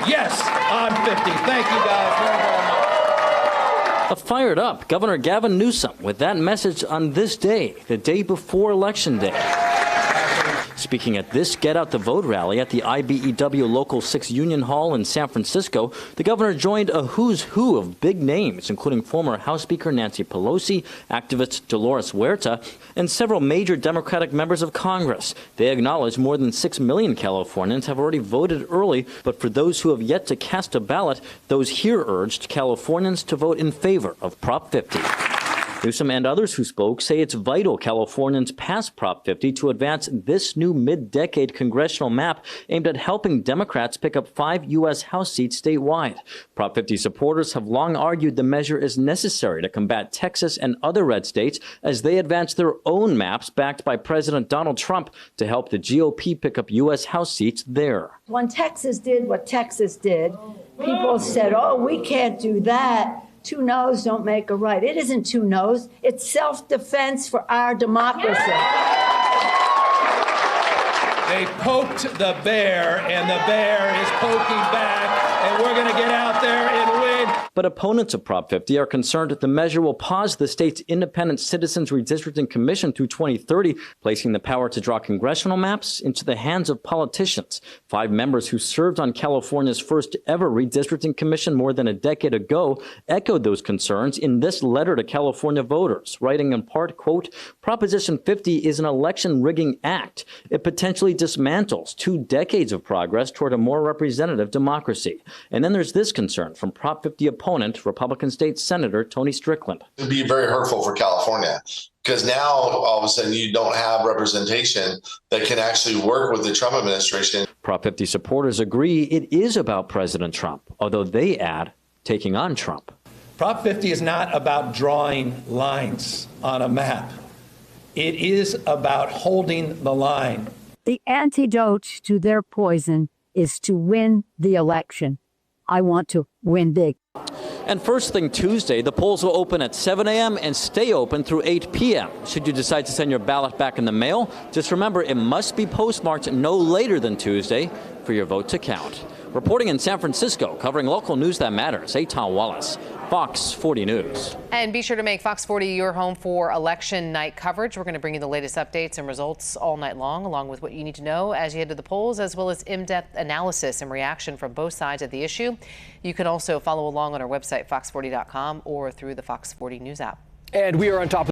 Yes, I'm 50. Thank you guys very, very much. A fired up Governor Gavin Newsom with that message on this day, the day before Election Day. Speaking at this Get Out the Vote rally at the IBEW Local 6 Union Hall in San Francisco, the governor joined a who's who of big names, including former House Speaker Nancy Pelosi, activist Dolores Huerta, and several major Democratic members of Congress. They acknowledged more than 6 million Californians have already voted early, but for those who have yet to cast a ballot, those here urged Californians to vote in favor of Prop 50. Newsom and others who spoke say it's vital Californians pass Prop 50 to advance this new mid-decade congressional map aimed at helping Democrats pick up 5 U.S. House seats statewide. Prop 50 supporters have long argued the measure is necessary to combat Texas and other red states as they advance their own maps backed by President Donald Trump to help the GOP pick up U.S. House seats there. When Texas did what Texas did, people said, oh, we can't do that. 2 no's don't make a right. It isn't 2 no's. It's self-defense for our democracy. They poked the bear, and the bear is poking back, and we're going to get out there and win. But opponents of Prop 50 are concerned that the measure will pause the state's Independent Citizens Redistricting Commission through 2030, placing the power to draw congressional maps into the hands of politicians. 5 members who served on California's first ever redistricting commission more than a decade ago echoed those concerns in this letter to California voters, writing in part, quote, Proposition 50 is an election rigging act. It potentially dismantles 2 decades of progress toward a more representative democracy. And then there's this concern from Prop 50 opponent, Republican State Senator Tony Strickland. It would be very hurtful for California because now all of a sudden you don't have representation that can actually work with the Trump administration. Prop 50 supporters agree it is about President Trump, although they add taking on Trump. Prop 50 is not about drawing lines on a map. It is about holding the line. The antidote to their poison is to win the election. I want to win big. And first thing Tuesday, the polls will open at 7 a.m. and stay open through 8 p.m. Should you decide to send your ballot back in the mail, just remember it must be postmarked no later than Tuesday for your vote to count. Reporting in San Francisco, covering local news that matters, Eitan Wallace, Fox 40 News. And be sure to make Fox 40 your home for election night coverage. We're going to bring you the latest updates and results all night long, along with what you need to know as you head to the polls, as well as in-depth analysis and reaction from both sides of the issue. You can also follow along on our website, fox40.com, or through the Fox 40 News app. And we are on top of